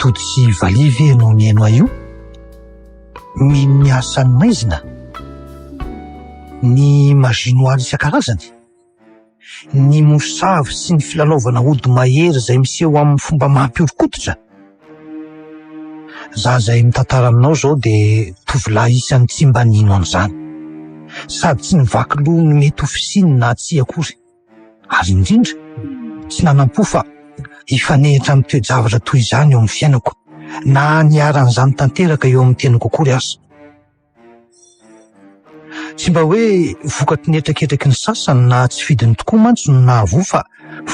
tody sy valivy no miaino io miasa ny maizina ny mazinoaly isan-karazany ny mosavy sy ny filalaovana ody mahery izay miseho amin'ny fomba mampiorokototra. Za zay mitantara aminao zao dia tovolahy isan'ny tsy mba nino an'izany sady tsy nivaky loha ny mety ofisiny na tsy akory ary indrindra tsy nanam-po fa hifanehitra amin'ny toe-javatra toy izany eo amin'ny fiainako na niaran'izany tanteraka eo amin'ny teniko akory aza. Tsy mba hoe vokatry ny etraketraky ny sasany na tsy fidiny tokoa mantsy no nahavoa fa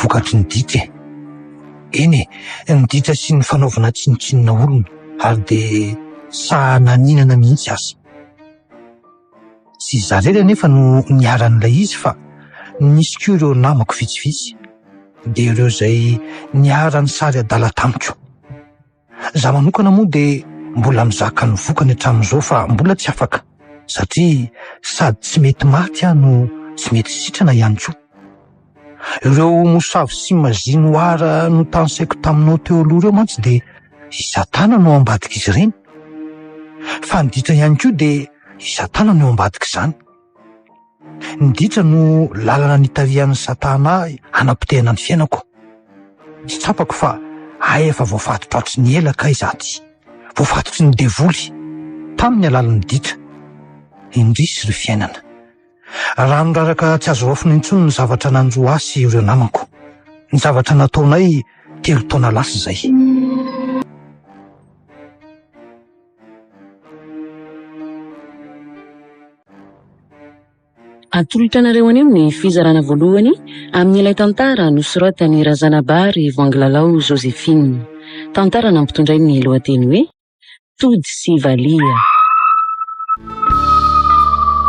vokatry ny ditra. Eny ny ditra sy ny fanaovana tsinotsinona olona ary dia sahanan-inana mihitsy aza. Tsy zarera nefa no niaran'ilay izy fa nisy koa ireo namako vitsivitsy dia ireo izay niarany sary adala tamiko. Za manokana moa dia mbola mizaka ny vokany hatramin'izao fa mbola tsy afaka satria sady tsy mety maty aho no tsy mety sitrana ihany koa. Ireo mosavy sy mazinoara no tansaiko taminao teo aloha ireo mantsy dia isatana no ambadika izy ireny. Fa ny ditra ihany koa dia isatana no ambadika izany. Ny ditra no lalana nitarihan'ny satana hanapitehana ny fiainako. Tsy tsapako fa efa voafatotratry ny elaka izaty, voafatotry ny devoly tamin'ny alalan'ny ditra. Indrisy ry fiainana. Raha niraraka tsy azo rofina intsony ny zavatra nanjo asy ireo namako. Ny zavatra nataonay 3 taona lasa izay. Atolotanareo anio ny fizarana voalohany amin'ilay tantara nosoratany Razanabary Voangilalao Joséphine. Tantara nampitondray ny lohateny hoe Tody sy Valia.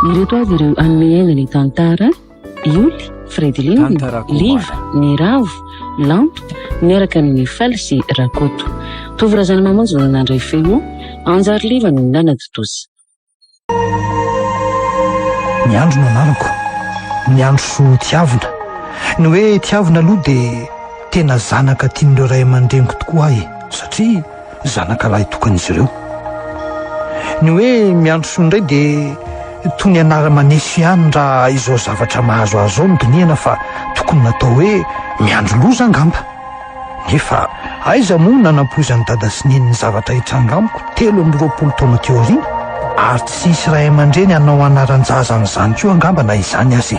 Ireto avy ireo anome ny tantara: Ioly, Fredilin, Liv, Niravo, Lampo, miaraka amin'ny Faly sy Rakoto. Tovorazana mamonjy no nandray feo, Anjary Liva no nanaditozy. Ny andro no ananako, ny andro so tiavina. Ny hoe tiavina aloha dia tena zanaka tian'ireo ray aman-dreniko tokoa ahy satria zanaka lahy tokan'izy ireo. Ny hoe miandro so indray dia toy ny anara-manesy ihany raha izao zavatra mahazo azo ao ny dinihana fa tokony natao hoe miandro loza angamba. Nefa aiza moa nanampoizany dada sy neny ny zavatra hitrangamiko 3 taona teo aoriana ary tsy isy ray aman-dreny hanao anaran-jaza an'izany koa angamba na izany azy.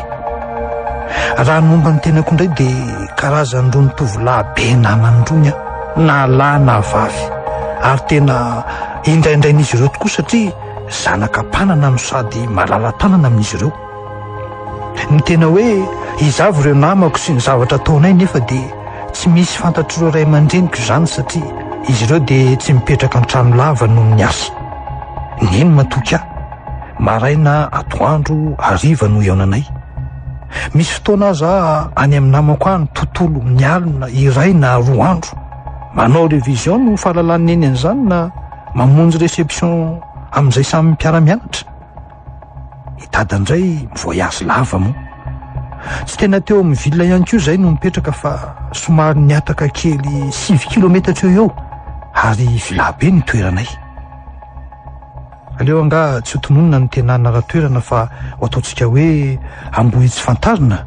Raha nomba ny tenako indray dia karazany roa ny tovolahy be namandronya na lahy na vavy ary tena indraindran'izy ireo tokoa satria zanaka mpanana no sady malala tanana amin'izy ireo. Ny tena hoe izavo ireo namako sy ny zavatra ataonay nefa dia tsy misy fantatr'ireo ray aman-dreniko izany satria izy ireo dia tsy mipetraka an-trano lava noho ny asa. Neny matoky aho, maraina, atoandro, hariva no iaonanay. Misy fotoana aza any amin'ny namako any tontolo mialina iray na 2 andro manao revision no fahalalany eny an'izany na mamonjy réception amin'izay samy mpiara-mianatra. Hitady indray mivoyage lava moa. Tsy tena teo amin'ny ville ihany koa izay no mipetraka fa somary niataka kely 6 kilometatra eo ary vilabe ny toeranay. Aleo anga tsy hotononina ny tenana raha-toerana fa ho ataontsika hoe ambohitsy fantarina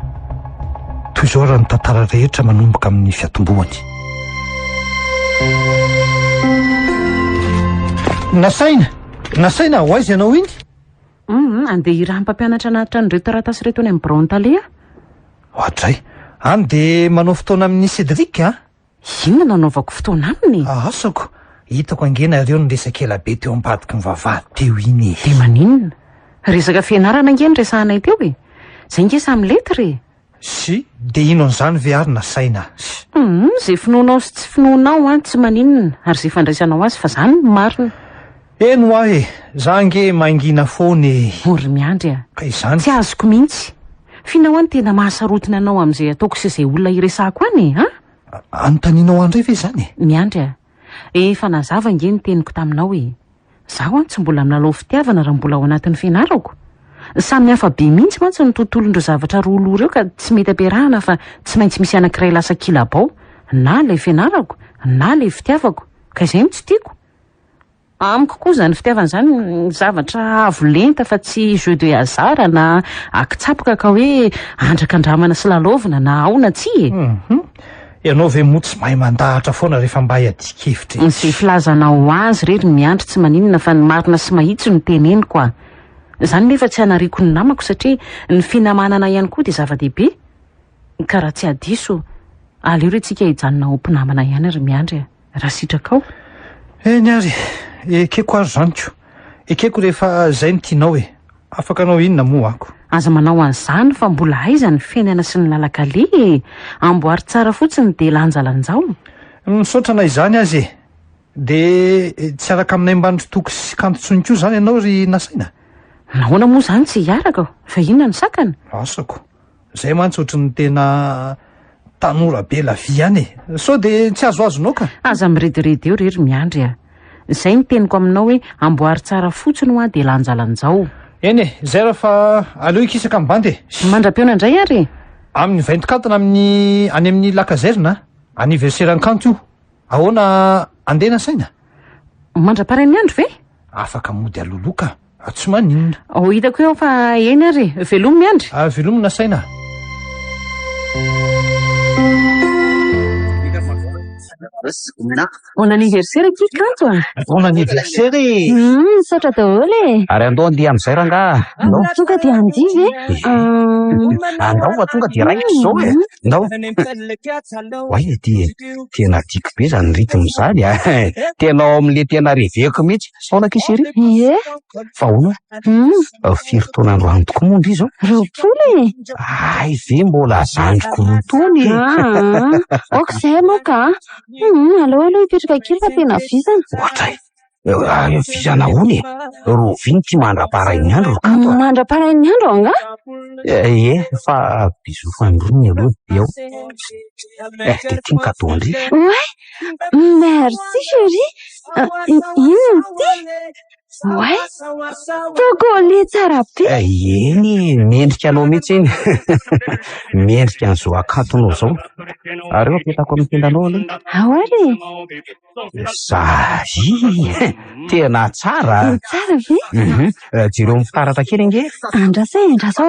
toy izao raha ny tantara rehetra manomboka amin'ny fiatombohany. Nasaina ho aiza ianao iny? Andeha iraha-mpampianatra anaty an'ireo taratasy reto any amin'ny Brontale. Ohatray, any dia manao fotoana amin'ny Cédric a? Inona nanaovako fotoana aminy? Asako, hitako angena ireo ny resaka ela be teo ambadiky ny vavahady teo iny. Dia maninona? Resaka fianarana angeny resahanay teo e. Izay nge samy letra e. Sy, dia ino an'izany ve ary nasaina? Izay finoanao sy tsy finoanao tsy maninona ary izay fandraisanao azy fa izany no marina. Eno ahy, za nge mangina foana e. Mory miandry a. Ka izany? Tsy azoko mihitsy. Finao any tena mahasarotina anao amin'izay ataoko sy izay olona iresahako any e. Anontanianao andray ve izany? Miandry a. Efa nazava nge ny teniko taminao e. Zaho tsy mbola milalao fitiavana raha mbola ao anatin'ny fianarako. Samy hafa be mihitsy mantsy ny tontolon'ireo zavatra roa ireo ka tsy mety ampiarahana fa tsy maintsy misy anankiray lasa kilabao na ilay fianarako na ilay fitiavako ka izay tsy tiako. Amiko koa zany fitiavana zany zavatra avo lenta fa tsy jeu de hasard na akitsapaka ka hoe andrakandramana sy lalaovina na aona tsy ianao ve moa tsy mahay mandahatra foana rehefa mba hiadikevitra izay filazanao azy rery miandry tsy maninona fa ny marina sy mahitsy no teneniko a. Zany nefa tsy anariko ny namako satria ny finamanana ihany koa dia zava-dehibe ka raha tsy adiso aleo re tsika hijanona ompinamana ihany ary miandry raha sitrakao. Eny ary ekeko ary zany ko ekeko rehefa zay ny tianao afaka anao inona moa ako. Aza manao an'izany fa mbola aiza ny fiainana sy ny lalakale amboary tsara fotsiny dia lanjalanjao. Misaotrana izany azy dia tsy araka aminay mbanitry toky sy kantotsony koa zany ianao ry nasaina. Nahoana moa zany tsy hiaraka fa inona ny sakana? Asako zay mantsy ohatrany tena tanora be la vie ihany sao dia tsy azoazonao ka. Aza mirediredy eo rery miandry a. Izay ny teniko aminao hoe amboary tsara fotsiny ho a dia lanjalanjao. Eny zay raha fa aleo ikisaka amin'ny bandy mandram-peona indray ary amin'ny 24 any amin'ny lakazerina anniversaire kanto io ahoana andeha nasaina mandra-parain'ny andro ve? Afaka mody aloloka tsy maninona. Hitako eo fa eny ary velomy miandry. Velomy nasaina. On anniversaire qui kanto a? On anniversaire Saotra daholo Ary andao andeha amin'izay rangaha. Tonga dia andihy ve? Andao fa tonga dia raikitra zao Andao. Oay tena tiako be zany rythme zany tena ao amin'le tena reveko mihitsy. Saona kisery? Ie. Fa hono? Firy taona androany tokoa moa ndry zao? 20. Ay ve mbola zandriko roa taona Ok izay moa ka. Aleo hipetraka kely fa tena vizana. Ohatra vizana hony roviny ty mandra-parain'ny andro kanto. Mandra-parain'ny andro anga? Fa biso fandrony aloha eo. Dia ty mikatao andry. Merci chérie. Inona ty? Tokole tsara be. Eny mendrika anao mihitsy iny. Mendrika an'izao akantonao zao. Ary apetako amin'ny tendanao aloha. Ahoary? Zazy tena tsara. Tsara ve? Jireo mifitaratra kely nge. Andrasao ho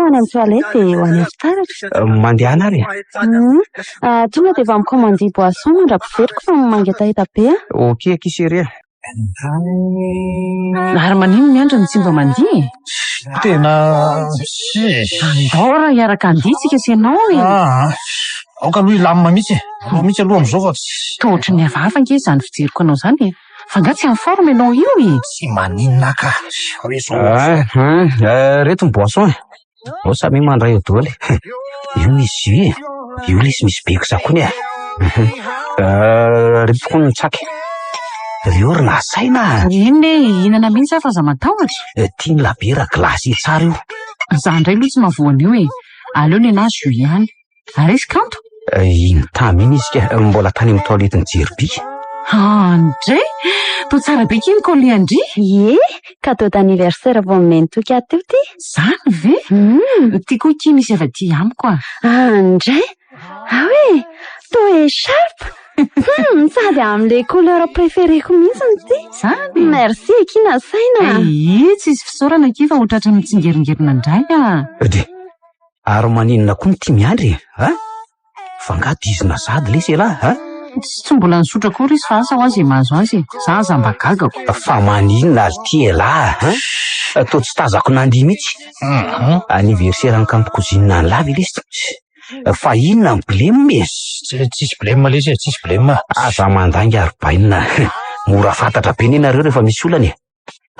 any amin'ny toilette dia ho any amin'ny fitaratra. Mandeha anary tonga dia efa mikomandy boisson mandra-piveriko fa mangetaheta be a. Ok kisery. Ary manino miandra ny tsy mba mandihy? Tena andao raha hiaraka anditsika sy ianao aoka aloha ilamina mihitsy mihitsy aloha amin'izao fa tohatra ny avafa ange izany fijeriko anao zany fa nga tsy informe ianao io tsy maninona ka reto ny boisson ao samy mandray eo daholo io misy io lesy misy be kosa reto koa ny tsaky reo ry nasaina. Eny inana mihitsy fa za matahotra. Tia ny labera glasy tsara io. Za indray aloha tsy mahavoan'io aleo ny anazy io ihany. Ary izy kanto? Iny tamy iny izy ka mbola tany amin'ny toalety ny jeribika. Andray to tsara be kiny kole andry. Cadeau d'anniversaire vao meny toky ato ty. Zany ve? Ty koa kiny izy avy aty amiko Andray to écharpe. Sady amin'le couleur préférée-ko mihitsy ty. Zany. Merci ekina saina. Tsy izy fisaorana ki fa ohatratra mitsingeringerina indray Ary maninona koa ny tia miandry fa nga dizina sady lesy tsy mbola nisotra kory izy fa asa ho azy mahazo azy. Za mba gagako. Fa maninona azy tia to tsy tazako nandihy mihitsy. Anniversaire ny kanto kozinina ny lavy lesy. Fa inona ny blème? Tsisy blème lesy tsisy blème. Aza mandangy arobaina. Mora fantatra be nenareo rehefa misy olana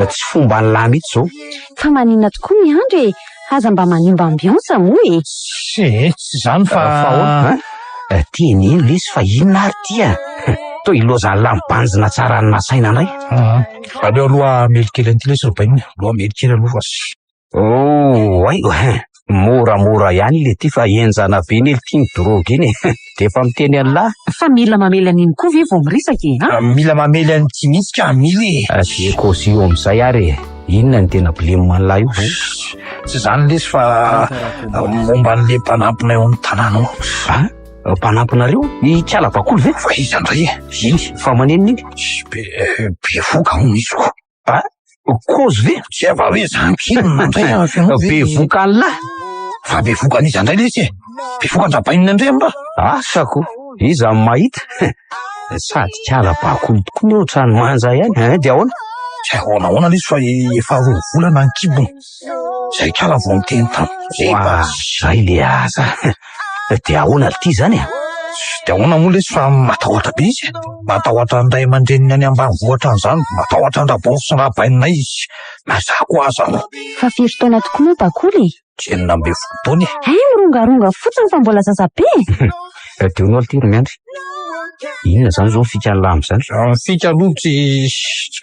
tsy fomba ny lahy mihitsy zao. Fa maninona tokoa miandry aza mba manimba ambiance moa tsy zany fa tiany iny lesy fa inona ary tia to ilozany lambanjina tsara ny nasaina anay. Aleo aloha melikely an'ity lesy robaina aloha melikely aloha moramora ihany le ty fa enjana be ny tiany drogue iny de efa miteny an'lahy fa mila mamely an'iny koa ve vao miresaka mila mamely an'ity mihitsy ka mily de kozy io amin'izay ary inona ny tena blème an'lahy io tsy zany lesy fa momba n'le mpanampinay ao amin'ny tanànao Mpanamponareo ikiala bakoly ve fa izy andray iny fa manenina iny be voka ho misy ko kozy ve tsy ava hoe zankinona ndray be voka an'lahy fa be voka an'izy andray le izy be voka andrabainina andray amra asako izy amin'ny mahita sady kiala bakoly tokoa ny ohatrany manja ihany dia ahoana tsy ahoana le izy fa efa roa volana ny kibony zay kala vao miteny tany zay le asa dia ahoana ity zany de ahoana moa le izy fa matahoatra be izy matahoatra andray aman-dreniny any ambanivohitra an'izany matahoatra andrabao sy rabainina izy mazako aza fa firy taona tokoa moa bakoly enina ambe folo taona mirongaronga fotsiny fa mbola zazabe teo no alty romiandry inona zany zao fika an'lamy zany fika aloha tsy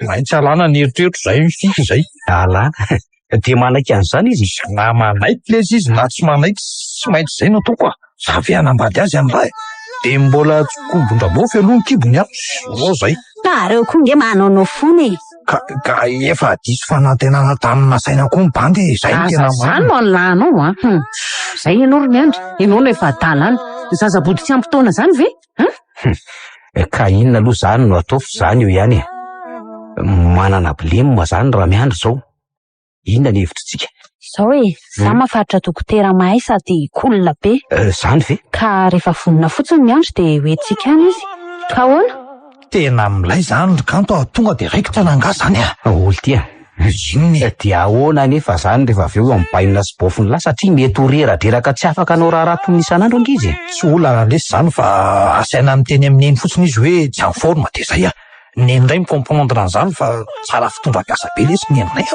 maintsy alana ny eritreritro zay fika zay alana de manaiky an'izany izy na manaiky le izy na tsy manaiky tsy maintsy zay no ataoko zavy anambady azy an'raha de mbola kobondrabofy aloha ny kibony ro zay areo koa nge manao fony ka efa diso fanantenana tamina saina koa ny bandy zay tena zany no alanao zay ianao romiandry ianao no efa adalana zazabody tsy ampy-taona zany ve ka inona aloha zany no atao fa zany io ihany manana bilema zany raha miandry zao inona ny hevitritsika zao za mafaritra dokotera mahay sady kolona be zany ve ka rehefa vonona fotsiny miandry de hoentsika any izy ka ahoana tena milay zany kanto tonga de raikitra nanga zany olo tia inony dia ahoana nefa zany rehefa avy eo ambainina sy bofiny lahy satria mety ho reradraraka tsy afaka anao rahatony isan'andro angizy tsy olana lesy zany fa asaina miteny amin'eny fotsiny izy hoe tsy amin'ny forme de zay nendray micomprendre an'izany fa tsara fitondram-piasa be lesy nendray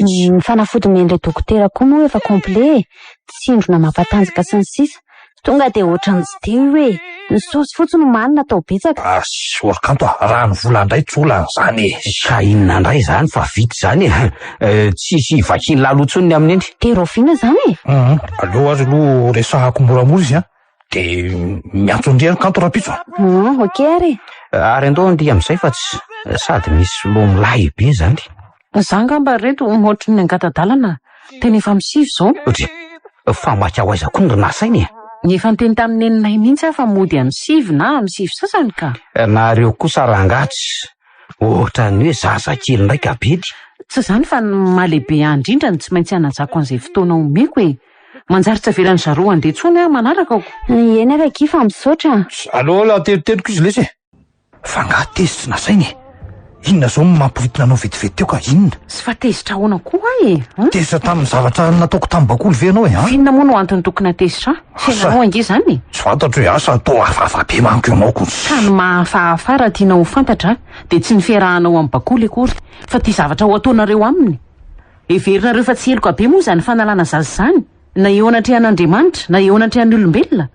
ny fanafody men'ilay dokotera koa moa efa complet tsindrona mampatanjaka sy ny sisa tonga de ohatran'izy teo hoe ny saosy fotsiny manina atao betsaka sorkanto raha ny vola indray tsy olana zany ka inona indray zany fa vity zany tsisy vakiny lalontsony amin'ny endry terofina zany aloha azy aloha resahako moramora izy de miantsondriany kanto rapitso ok ary andao andy am'izay fa tsy sady misy lo milay be zany zangamba reto mohatry ny angatadalana tena efa misivy zao fa makao aiza koa ny nasainy efa niteny tamin'ny neninay mihitsy fa mody amin'ny sivy na amin'ny sivy sasany ka nareo kosa rangatsy ohatrany hoe zaza kely ndraika bedy tsy zany fa malehibe andrindra ny tsy maintsy anazako an'izay fotoana omeko manjary tsy avelany zaro andeha tsony manaraka ako eny araiky fa misaotra aloha la teriteriko izy lesy fa nga tezitra nasainy inona zao mampivitina anao vetivety teo ka inona sy fa tezitra ahoana koa tezitra tamin'ny zavatra nataoko tamin'ny bakoly ve anao inona moa no antony tokony atezitra fiainanao ange zany tsy fantatra hoe asa atao hafahafa be manko ianao ko ka ny mahafahafara tiana ho fantatra de tsy ny fiarahanao amin'ny bakoly akory fa ty zavatra ho ataonareo aminy everinareo fa tsy heloka be moa zany fanalana zazy zany na eo anatrehan'Andriamanitra na eo anatrehan'ny olombelona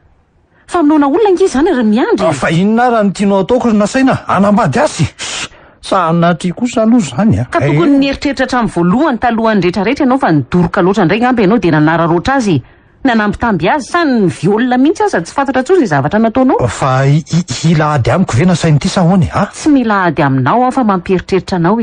fa minona olona nge zany ary miandry fa inona raha ny tianao ataoko nasaina anambady azy sanatry kosa aloha zany ka tokony nieritreritra hatramin'ny voalohany talohan'ny rehetrarehetra ianao fa nidoroka loatra indray ngamba ianao de nanara roatra azy nanambitamby azy sa ny violona mihitsy aza tsy fantatra tsony zay zavatra nataonao fa ila ady amiko ve nasainy ty sa ahoany tsy mila ady aminao aho fa mampieritreritra anao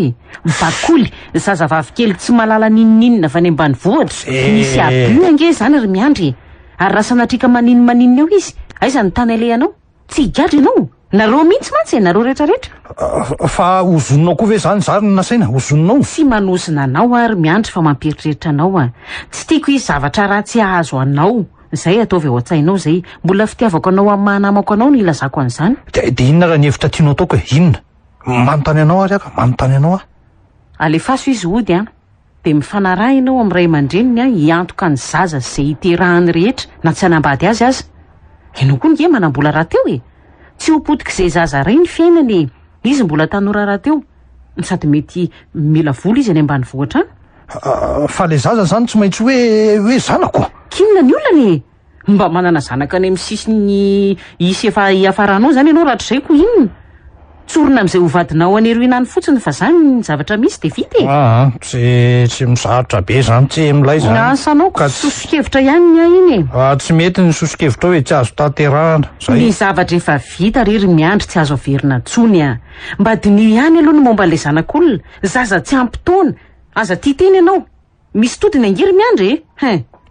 bakoly zazavavy kely tsy malala ninoninona fa ny ambanivohitra misy abio ange zany ry miandry ary raha sanatrika maninina eo izy aiza ny tany alehanao tsy higadry ianao nareo mihitsy mantsy nareo rehetrarehetra fa ozononao koa ve zany zary ny nasaina ozononao tsy manosina anao ary miandry fa mampieritreritra anao tsy tiako izy zavatra raha tsy ahazo anao zay ataovy ao an-tsainao zay mbola fitiavako anao amin'ny mahanamako anao no ilazako an'izany de inona raha ny hevitra tianao ataoko inona manontany anao ary aka manontany anao alefaso izy ody de mifanaraha ianao amin'ny ray aman-dreniny hiantoka ny zaza zay hiterahany rehetra na tsy hanambady azy aza ianao koa nge manambola raha teo tsy ho potika izay zaza ray ny fiainany izy mbola tanora raha teo sady mety mila vola izy any ambanivohitra fa le zaza zany tsy maintsy hoe zanako kinona ny olany mba manana zanaka any amin'ny sisiny isy efa hiafaranao zany ianao rahatr' izay koa inona tsorona amin'izay hovadinao aneroinany fotsiny fa zany ny zavatra misy de vita tsy misarotra be zany tsy milay zany asanao ka sosikevitra ihany iny tsy mety ny sosikevitra hoe tsy azo tanterahana ny zavatra efa vita rery miandry tsy azo averina tsony mba dinio ihany aloha no momba le zanak'olona zaza tsy ampy-taona aza tia teny ianao misy todiny angery miandry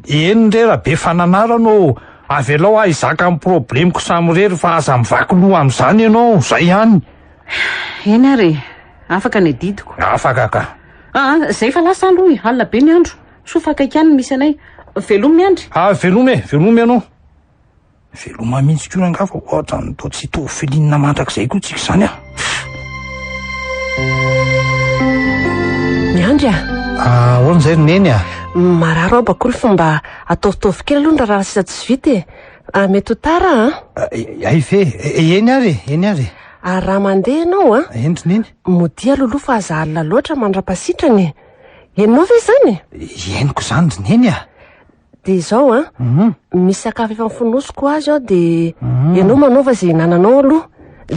eny ndre raha be fananarano avelao a izaka amin'ny problemiko samyrery fa aza mivaky loha amin'izany ianao zay ihany. Eny ary afaka ny didiko. Afaka ka. Zay fa lasa aloha alina be ny andro. Sofaka ikany misy anay. Veloma miandry. Veloma ianao. Veloma mihitsy koa rangafa ohatra ny tao tsy tovy filinina mandrak'izay koa tsika izany Miandry ahoana izay roneny mararo abakolo fomba ataovitaovy kely aloha raha sisa tsy vita mety ho tara ay ve eny ary raha mandeha ianao endrineny modia loloha fa aza alina loatra mandra-pasitrany enao ve zany eniko zany roneny de izao misy sakafo efa mifonosiko azy ao de ianao manaova zay nananao aloha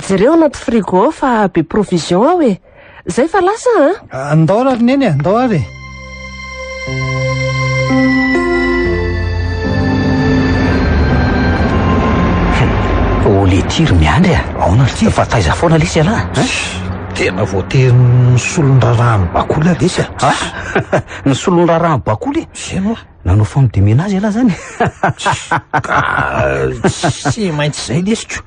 jereo anaty frigo ao fa be provision ao zay fa lasa andao ary roneny andao ary le tiry miandry aona ty fa taiza foana lesy ala tena voatery nysolondraraha ny bakoly lesy ny solondraraha ny bakoly zeno nanao famidemena azy ala zany tsy maintsy zay lesiko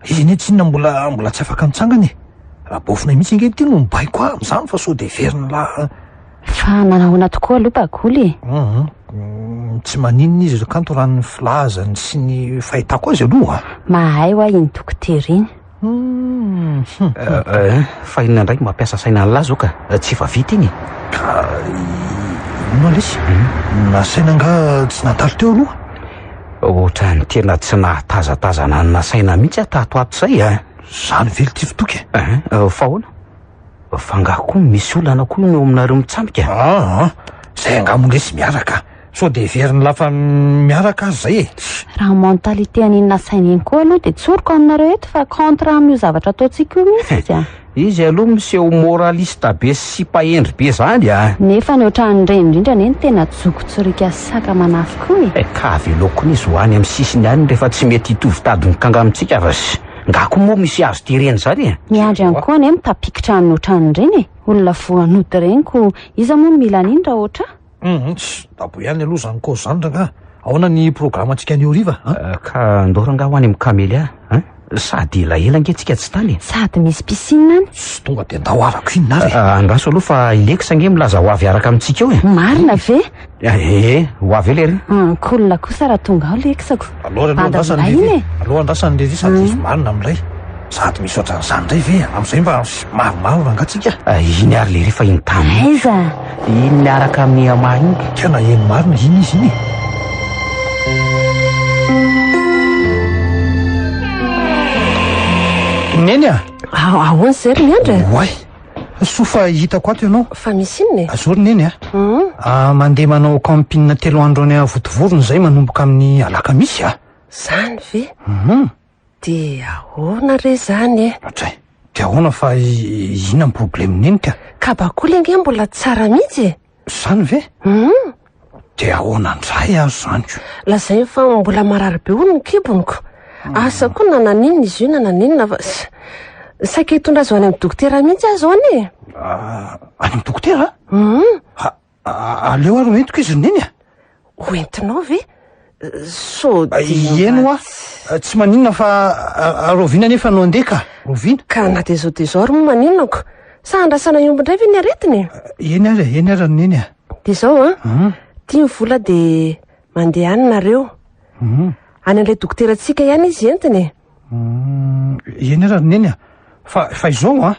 izy ne tsinona mbola tsy afaka mitsangany raha bofina mihitsy inge ty no mibaiko am'izany fa so de veriny la fa manahoana tokoa aloha bakoly tsy maninona izy kanto raha ny filazany sy ny fahitako azy aloha mahay hoa iny dokotera iny fa inona ndraiky mampiasa saina nyla zao ka tsy fa vita iny ka ino lesy nasaina nga tsy natalo teo aloha ohatra ny tena tsy nahatazatazana na saina mihitsy tahatoato zay zany vely ty fitoky fa hoana fa ngaho koa misy olana koa no aminareo mitsambika zay angamolesy miaraka so de veriny lafa miaraka azy zay raha mentalité aninona saina iny koa aloha de tsoriko aminareo eto fa contre amin'io zavatra ataontsika io mihitsy izy aloha miseho moralista be sy pahendry be zany nefa ny ohatran'ny ray indrindra neny tena jokotsorika saka manafy koa ka velokony izy ho any amin'ny sisiny any rehefa tsy mety hitovy tadiny kangamitsika rasy ngako moa misy azo tereny zany miandry any koa ny mitapikitra ny ohatran'ny reny olona voanody reny ko iza moa mila aniny raha ohatra dabo ihany aloha zany koa zany ranga ahoana ny programa antsika ny oriva ka ndoranga ho any amin'ny kamely sady elaela nge-tsika tsy tany sady misy piscine any sy tonga de ndao arako inona ary angaso aloha fa ileko sange milaza ho avy araka amintsika eo marina ve ho avy lery kolona kosa raha tonga ao lekisako aloha andrasany lery sady izy marina am'ilay sady misy ohatran'izany ndray ve am'izay mba maromaro rangatsika iny ary lery fa iny tany aiza iny miaraka amin'ny ama iny tena eny marina iny izy iny neny ahoana zay ry miandry oay sofa hitako ato ianao fa misy inony azory neny mandeha manao campine 3 andro any votovorony zay manomboka amin'ny alakamisy zany ve de ahoana re zany atray de ahoana fa ina ny problème neny ka bakoly ange mbola tsara mihitsy zany ve de ahoana ndray azo zany lazay fa mbola marary be olo ny kiboniko asa koa nananinona izy io nananinona fa saika hitondra azo any amin'ny dokotera mihitsy azo any any amin'ny dokotera aleo ary entiko izy roneny oentinao ve so eno tsy maninona fa rovina nefa no andeka rovina ka na de zao ry moa maninonako sa andrasana iombondray ve ny aretiny eny ary roneny de zao tia mivola de mandeha any nareo any an'ilay dokotera tsika ihany izy entiny eny ary roneny fa izao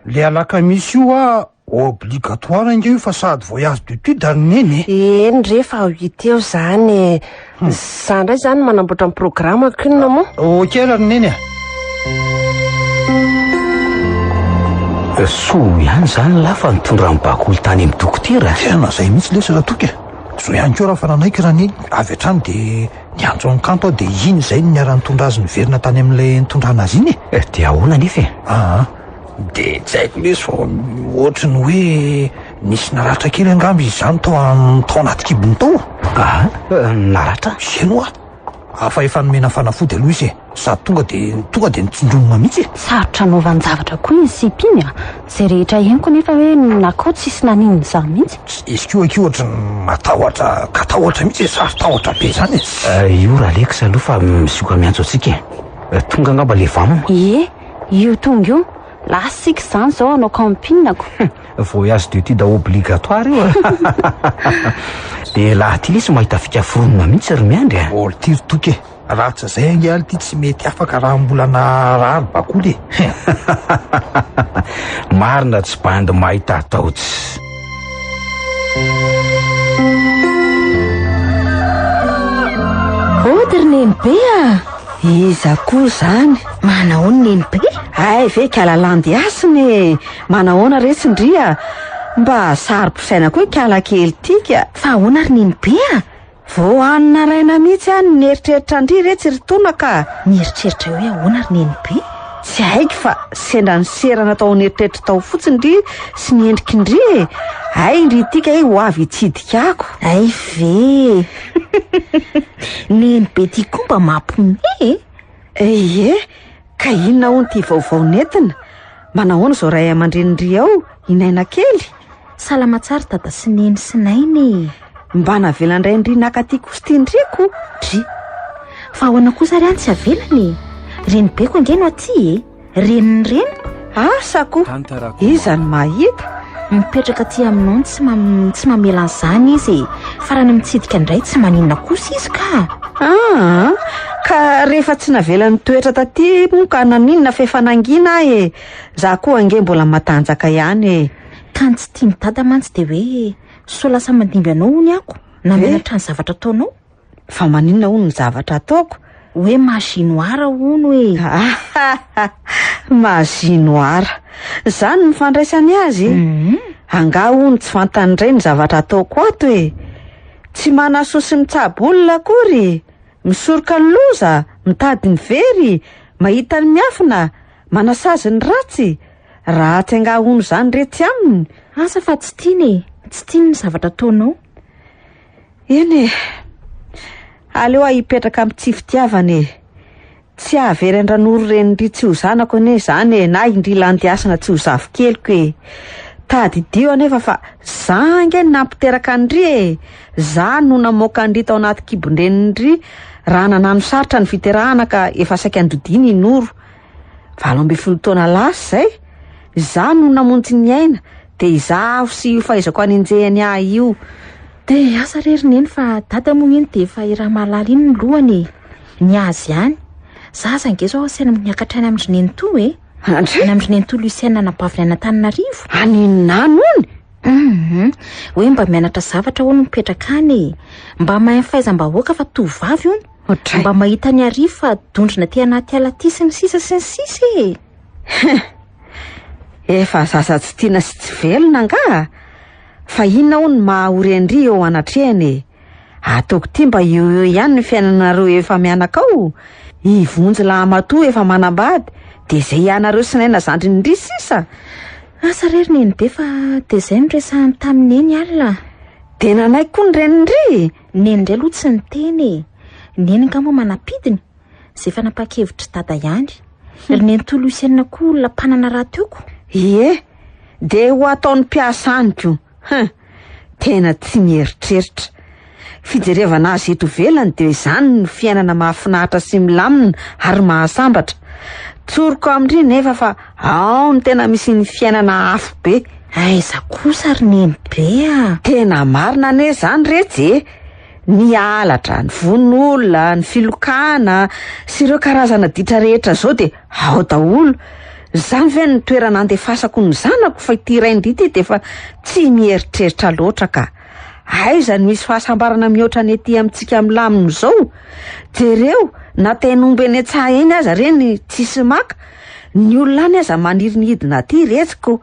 le alakamisy io obligatoire inge io fa sady voyage d'étude ary neny eny rehefa hiteo zany za ndray zany manamboatra ny programme akinona moa ok ary roneny so ihany zany lafa mitondra ny bakoly tany amin'ny dokotera tena zay mihitsy lesy raha toky so ihany keo raha fa ranaiky raha neny avy hatrany de niantso any kanto ao de iny zay niara-nitondra azy niverina tany amin'ilay nitondrana azy iny de ahoana nefa de tsy haiko lesy fa ohatra ny hoe nisy naratra kely angamby izy zany tao anaty kibony tao naratra zeno fa efa nomena fanafody aloha izy sady tonga de nitsindronona mihitsy. Sarotra novanjavatra koa izy sipiny a zay rehetra henoko nefa hoe nakao tsisy naninony za mihitsy. Izy keo ohatra matahotra katahotra mihitsy sarotahotra be zany. Io raha leka saloha fa misioka miantso atsika tonga angamba le vamana. Io tonga io lasika zany zao anao campinako. Voyage d'étude obligatoire io de laha ty lesy mahita fikaforonona mihitsy ry miandry a. Olo ty toke rahatsa zay angaly ty tsy mety afaka raha mbolana rary bakoly. Marina tsy bandy mahita ataotsy. Ody neny be a. Iza koa zany manahoana neny be? Ay ve kalalandy asiny manahoana resindria mba sary-pisaina koa kala kely tika. Fa ahoana ry neny be a? Vo anina raina mihitsy any nieritreritra andry rehetra ry tona ka. Mieritreritra hoe ahoana ry neny be? Tsy haiko fa sendra ny serana tao nieritreritra tao fotsiny ndry sy niendriky ndry. Ay ndry tika ho avy hitsidika ako. Ay ve neny be ty komba mampome. Ie ka inona hono ty vaovao nentina manahoana zao ray aman-drenindry ao inaina kely. Salama tsara dada sy neny sy nainy. Mba navelany ndry naka ty kositindriko dry fa ahoana kosa ry any tsy avelany. Reny beko angeno aty reniny reniko asako izany mahita mipetraka aty aminao tsy mamela an'izany izy farany mitsidika indray tsy maninona kosa izy ka rehefa tsy navelany toetra taty moka naninona fefanangina za koa ange mbola matanjaka ihany ka ny tsy tia mitady mantsy de hoe so lasa mandimby anao hony ako na menatra ny zavatra ataonao. Fa maninona hono ny zavatra ataoko? Hoe mazinoara hono hoe mazinoara zany mifandraisany azy. Anga hono tsy fantany indray ny zavatra ataoko ato tsy manaso sy mitsabo olona akory, misoroka ny loza, mitady ny very, mahita ny miafina, manasazy ny ratsy. Raha tsy anga hono zany retsy aminy. Asa fa tsy tiany ny zavatra ataonao. Eny aleo hipetraka amin'ny tsy fitiavany tsy avery andranoro renindry tsy ho zanako ane zany na indry landiasana tsy ho zavo keliko tady dio anefa fa zange nampiteraka andry za no namoaka andry tao anaty kibondrenindry raha nanano sarotra ny fiterahana ka efa saika andodiny inoro 12 taona lasa zay za no namonjy ny aina de izaho sy fahaizako aninjehany io. De asa rery neny fa dada moa iny de efa iraha mahalala iny ny lohany ny azy ihany. Za zange zao saina miakatra any amin'ny neny to any amin'ny neny to Lucienne nabaviny Antananarivo. Aninona nony? Hoe mba mianatra zavatra hono mipetraka any mba mahay fahaiza-mbahoaka fa tovavy hono mba mahita ny arivo fa dondrina ty anaty ala ty sy ny sisa efa zaza tsy tiana sy tsy velona nga. Fa inona hono mahaorendry eo anatrehany ataoko ty mba eo ihany ny fiainanareo efa mianakao. Ivonjy lahamatoa efa manambady de zay ianareo sinaina zandrindry sisa. Asa rery neny be fa de zay miresahany taminy eny alina. De nanay koa ny renindry neny indray aloha tsy niteny neny nga moa manapidiny zay fa napakevitry dada ihany. Ry neny to Lucienne koa olona mpanana raha teoko. De ho ataony mpiasaniko tena tsy mieritreritra. Fijerevana azy eto velany de zany ny fiainana mahafinaritra sy milamina ary mahasambatra. Tsoroko amindry nefa fa ao ny tena misy ny fiainana afo be. Aiza kosa ry neny be tena marina ane zany retsy ny alatra, ny von'olona, ny filokana sy ireo karazana ditra rehetra zao de ao daholo. Zany ve ny toerana andefasako ny zanako fa ity raindrity de fa tsy mieritreritra loatra ka. Aiza ny misy fahasambarana mihoatra ny ety amintsika milamino zao. Jereo na tenomby eny an-tsaha eny aza reny tsisy maka. Ny olona any aza maniry ny hidina aty retsiko.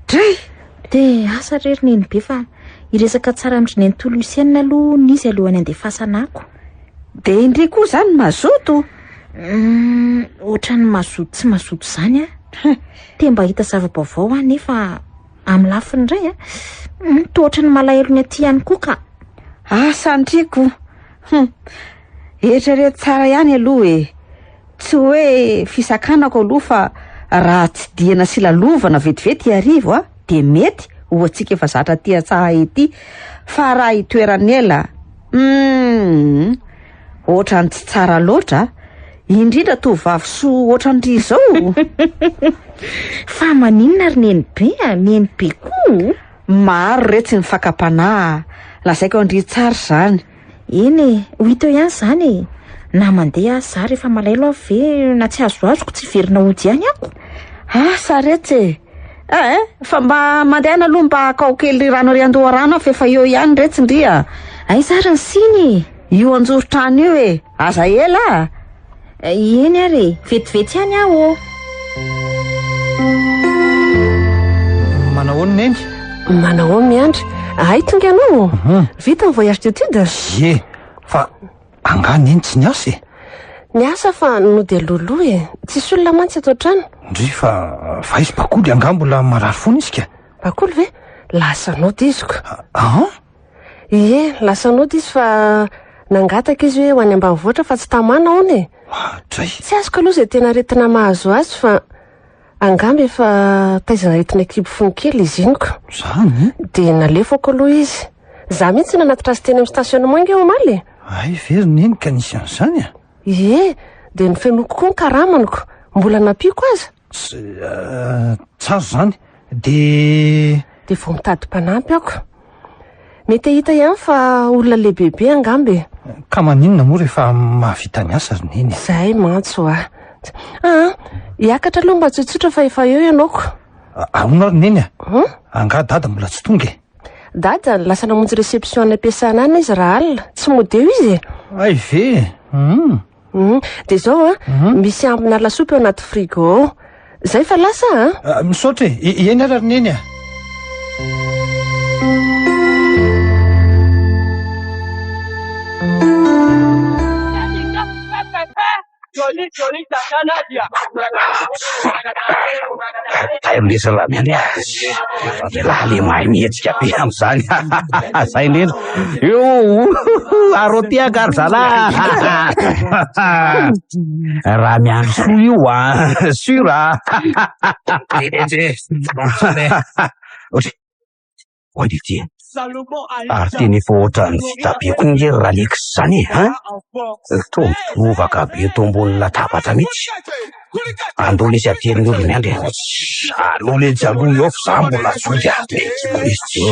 Dray de asa rery neny be fa iresaka tsara amin'ny neny to Lucienne aloha nisy alohany andefasana ako. De indri koa zany mazoto. Ohatrany mazoto tsy mazoto zany te mba hita zava-baovao nefa amin'ny lafiny indray tohatra ny malahelo ny aty ihany koa ka. Asa andriko eritrereto tsara ihany aloha tsy hoe fisakanako aloha fa raha tsy diana sy lalovana vetivety arivo a de mety ho antsika efa zatra ty atsaha ety fa raha itoerany ela ohatrany tsy tsara loatra indrindra tovavy soa ohatrandry zao. Fa maninona ry nenibe nenibe koa maro retsy ny fakapanahy lazaiko andry tsara zany. eny ho ito ihany zany na mandeha za rehefa malailo ave na tsy azoazoko tsy verina ody ihany ako. Asa retsy fa mba mandehana aloha mba akao kely rano riandoha rano fa efa eo ihany retsy ndria. Ay zara ny siny io anjoro-trano io aza ela eny ary vetivety ihany aho. Manao neny manao miandry ay tonga ianao vita ny voyage d'étude. ye fa anga neny tsy niasa niasa fa no de loloa tsisy olona mantsy ato an-trano. ndry fa izy bakoly anga mbola marary fona izy ka. bakoly ve lasanao diziko. Ie lasanao dizy fa nangataka izy hoe ho any ambanivohitra fa tsy tamana hony dray tsy azoko aloha zay tena retina mahazo azy fa angamby efa taizana retina ekibo fonikely izy inoko zany de nalefako aloha izy za mihitsy nanatitra azy teny amin'ny stationnement inge omaly. ay very neny ka nisy an'izany de ny fenoko koa ny karamaniko mbola napiako aza tsaro zany de vao mitady mpanampy ako mety hita ihany fa olona lehibehibe angamby. ka maninona moa rehefa mahavita ny asa ry neny zay mantso hiakatra aloha mba tsotsotra fa efa eo ianaoko. ahona ry neny anga dada mbola tsy tonga dada lasa namonjy réception any ampiasana any izy raha alina tsy modeo izy ay ve de zao misy ambina lasopy eo anaty frigo zay fa lasa misaotra eny ara ry neny tailesa lamiany azy laly mahay mihetsika be am'izany zay indrindra io arotiaka ary zala raha miandro soa io sura oedity ary teny efa ohatrany vitabe koa nge raha leky zany tovaka be to ambony latabatra mihitsy andola izy ateriny olo miandry alola izy aloha eo fa za mbola zoky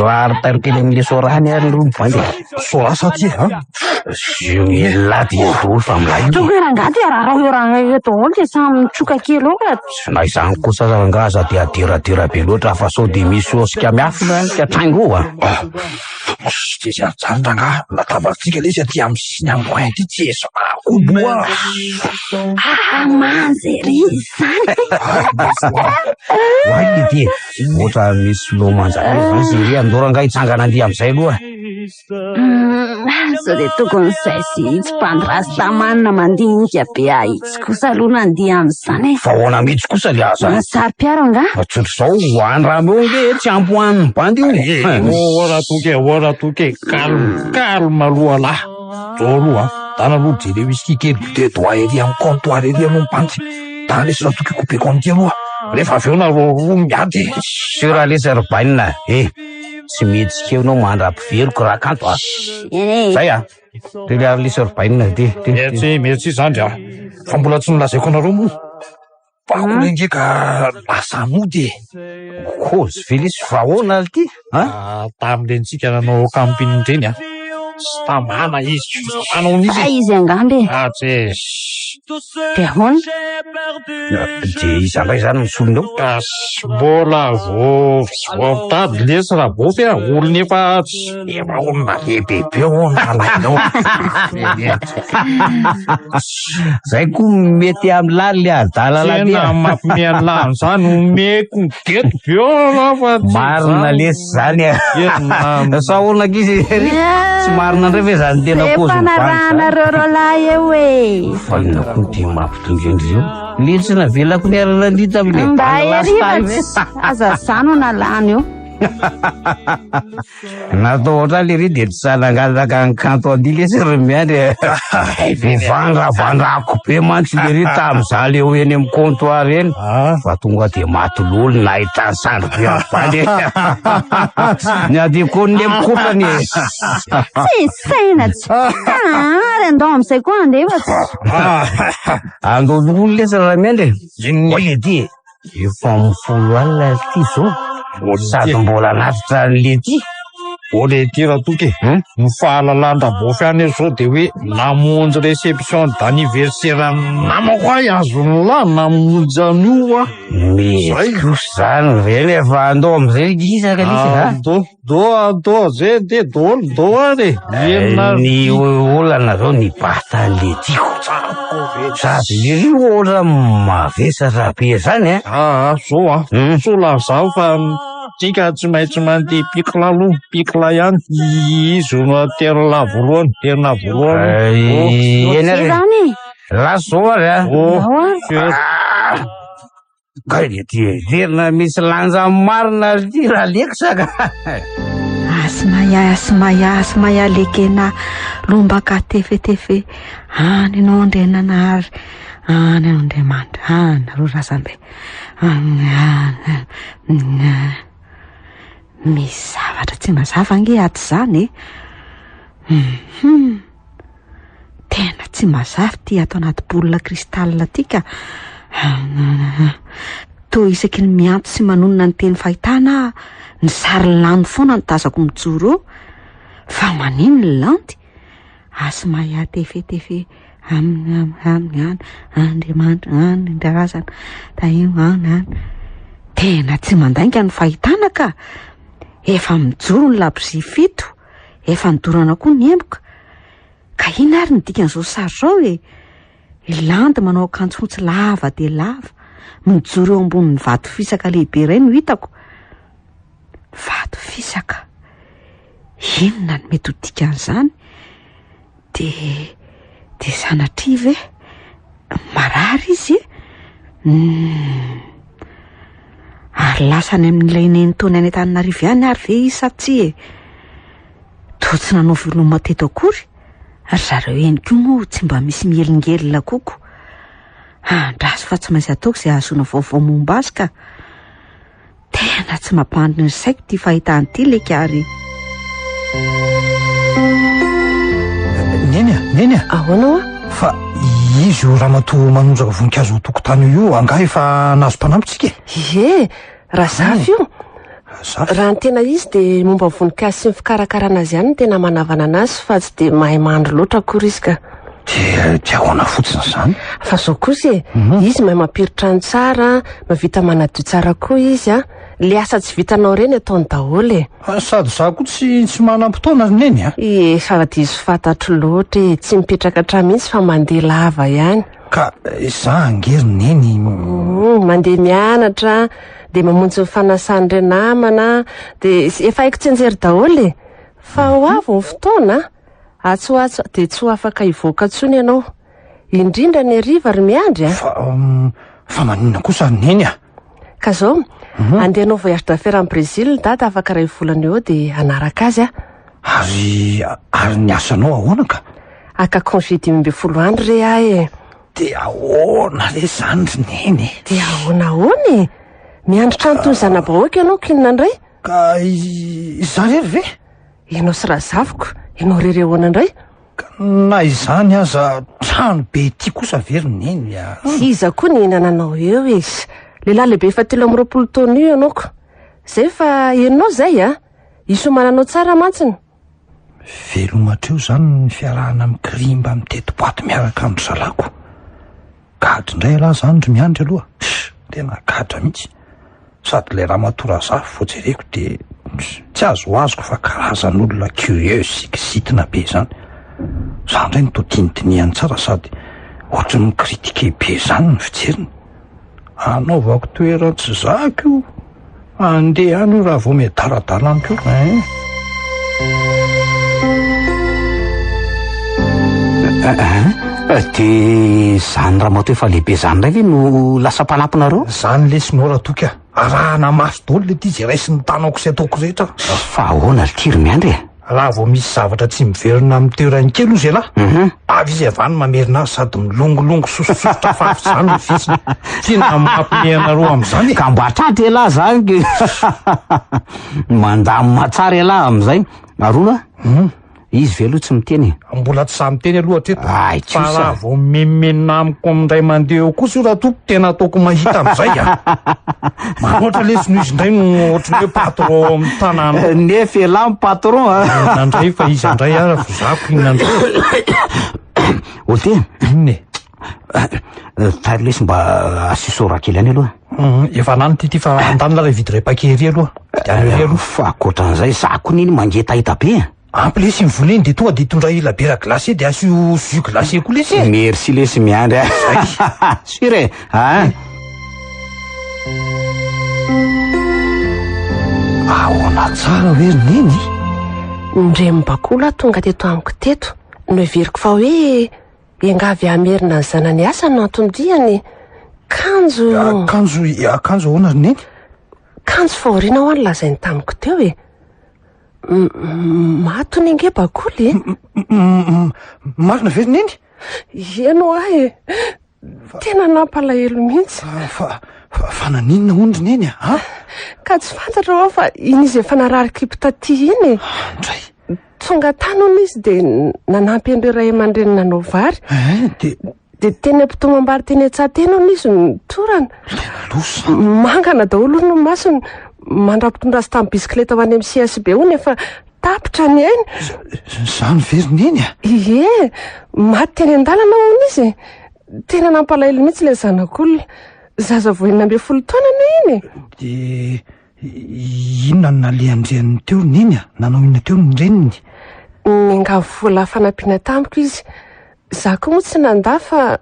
ary tarikely amin'le sorany ary ro mivandy soasa ty la de ro fa milay tokoerangaty ararao eorana eto olo de samy mitsoka kely oka na izany kosa zangaza de aderadera be loatra fa sao de misy osika miafina ka traingo de zandrangah latabatsika le izy aty amin'ny siny amboin ty tsy eso akoboa manzery zany ay ty ohatra misy lomanjany zany sy ry andoranga hitsangana andia am'izay aloha so de tokony zay sy itsy mpandrasta manina mandinika be itsy kosa aloha nandia am'izany fa hoana mihitsy kosa le aza sary-piaro anga tsotro zao hoany raha meo nge tsy ampoany bandy io ora toke calme aloha lahy zao aloha dana aloha jele whisky kely de doit ery amin'ny comptoir ery aloha mipantsy dana lesy raha toke coupé conti aloha rehefa avy eo na ro miady sura lesy robanina tsy mihetsika eo nao mandrapiveriko raha kanto zay tele ary lesy robanina metsy zany fa mbola tsy nolazaiko anareo moa pakole nge ka lasa mody kozy felisy vahoana ty tamilensika nanao camping reny tamana izy manao n'izy izy angamby de ahoana de izangay zany misolonao mbola voavitady lesy raha bo fe olona efa olona lebebe onalainao zay ko mety amin'ny lally le adalala mampimeany lany zany omeko geto be marina lesy zany sa olona kizy tsy marina ndray fe zany tena kozyfanarahanareo rolahy eo falina koa ty mampitongendry io litsy na velako ny arana lita amle mba eriva aza zano na lany io natao oatra le ry de tsy sanangataka ny kanto adily sy ry miandry vandravandrako be mantsy le ry tam'za le ho eny amin'ny comptoir eny fa tonga de maty lolo nahita ny sandro be avaly ny adiko ny mikotrany tsy saina tsy ary andao am'izay koa andefa andololo lesy raha miandry oy edy efa mifolo alina ty zao sady mbola anatitra le ty ole ty raha toky ny fahalalan-draboafy any zao de hoe namonjy réception d'anniversaire namako ahy azony lahy namonjy an'io a mesy zany ve lefa andao am'izay isaka lisy do zay de do ary ny olana zao ny bata an'le tiako sady le ry ohatra mavesatra be zany zao so lazaho fa tika tsy maintsy mandeha pikla aloha pikla ihany izy no terina voalohany eny ary lasao ary ka terina misy lanja marina ty raha leko saka asmaya lekena lombaka tefetefe any anao andrenanary any andriamanitra any ro razambe misy zavatra tsy mazava nge aty zany tena tsy mazava ty ato anaty bolina kristalina ty ka to isaky ny mianto sy manonona ny teny fahitana ny sary lano foana ny tazako mijoro fa manino ny lanty asmaya tefetefe andriamanitra andrarazana taany tena tsy mandainga ny fahitana ka efa mijoro ny labozia fito efa nidorana koa ny emboka ka ina ary ny dikan'izao sary zao ilandy manao akanjo fotsy lava de lava mijoro eo ambonin'ny vato fisaka lehibe iray no hitako vato fisaka inona ny mety ho dikan'izany de sanatria ve marary izy ary lasany amin'ilay neny taony any Antananarivo ihany ary ve izy satsia to tsy nanao veloma teto akory ary zareo eny koa moa tsy mba misy mielingelina koko andraso fa tsy maintsy ataoko izay ahazoana vaovao momba azy ka tena tsy mampandry ny saiko ty fahitany ty leka ary neny ahoana fa izy io ramatoa manondraka voninkazo tokotany io anga efa nazo mpanampitsika raha zafy io raha ny tena izy de momba voninkazo sy ny fikarakarana azy ihany ny tena manavana anazy fa tsy de mahay mandro loatra akory izy ka tiako ana fotsiny zany fa zao kosa izy mahay mampiritra ny tsara mavita manadio tsara koa izy le asa tsy vitanao reny ataony daholo sady za koa tsy manam-potoana neny fa diso fantatro loatra tsy mipetraka hatramintsy fa mandeha lava ihany ka za angery neny mandeha mianatra de mamonjy ny fanasany re namana de efa haiko tsy anjery daholo fa ho avy ny fotoana atsoatso de tsy ho afaka hivoaka ntsony ianao indrindra ny hariva ry miandry fa maninona kosa neny ka zao andehanao voyage d'affaires en Brésil data afaka ray volana eo de anaraka azy ary ny asanao ahoana ka aka congé 10 andro re ahy de ahoana le zany ry neny de ahoana miandro trano toy ny zanabahoaka ianao kinona indray ka za rery ve ianao sy raha zavoko ianao rery ahoana indray na izany aza trano be ty kosa very neny iza koa ny nananao eo izy lehilahy lehibe fa 3 taona io ianao ko zay fa enao zay isomananao tsara mantsiny velomatreo zany ny fiarahana amin'ny kirimba amin'ny teti-boaty miaraka amin'ny zalako gadra indray alahy zany ry miandry aloha tena gadra mihitsy sady le raha matora zafy voajereko de tsy azo ho azoko fa karazan'olona curieux siksitina be zany zany indray ny totinitiniany tsara sady ohatra ny kritike be zany ny fijeriny anaovako toerana tsy zako io andeha any io raha vao miadaradala amiko de zany raha mato efa lehibe zany ndray ve no lasa mpanampinareo zany lesinao raha toky arahana maso daholo le ty zay raisy ny tanako sy ataoko rehetra. Fa ahoana Tiry miandry e? Raha vao misy zavatra tsy miverina amin'ny toerany kely ozy lahy. Avy izy avany mamerina azy sady milongolongo sosososotra fafy zany ny fisiny. Tena mampimehanareo amin'izany. Ka mba tratra elahy zany mandamy matsara elahy amin'izay. Arona? Izy ve aloha tsy miteny? Mbola tsy samy teny aloha hatreto. Ay, fa raha vao memenina amiko amin'indray mandeha eo kosa io raha tompo tena ataoko mahita amin'izay a. Manoatra lesy no izy indray no ohatry hoe patron amin'ny tanàna. Nefa elahy patron a. Nandray fa izy andray ara vozako iny nandray. Ote? Inona e? Tary lesy mba asisora kely any aloha. Efa nany ty fa andanina ray vidy ray paquet aloha. Diany aloha. Fa akoatran'izay zako niny mangetahita be. Ampy lesy mivoleny de tonga de tondra ila bière glacée de asio jus glacé koa lesy. Merci lesy miandry. Sûr e? Ahoana tsara hoe neny? Ndrembakola tonga teto amiko teto no heveriko fa hoe engavy amerina ny zanany asa no antondriany. Kanjo akanjo ahoana neny? Kanjo faoriana ho any lazainy tamiko teo e. Matony ange bakoly. Marina ve neny? Eno ahy tena nampalahelo mihitsy. Fa naninona ondry neny a? Ka tsy fantatra ho fa iny izy efa narary kriptaty iny. Andray. Tonga tany hono izy de nanampy an'ireo ray aman-dreny nanao vary. De teny ampitoma ambary teny an-tsatena hono izy nitorana. Losa. Mangana daholo no masony. Mandrapitondra azy tamin'ny bisikleta ho any amin'ny CSB hono efa tapitra ny ainy. Zany very neny a? Ie, maty teny an-dalana hono izy. Tena nampalahelo mihitsy le zanak'olona. Zaza voenina 12 taona iny. De inona no nalehandreany teo neny a? Nanao inona teo ny reniny? Ngavo vola fanampiana tamiko izy. Za koa moa tsy nanda fa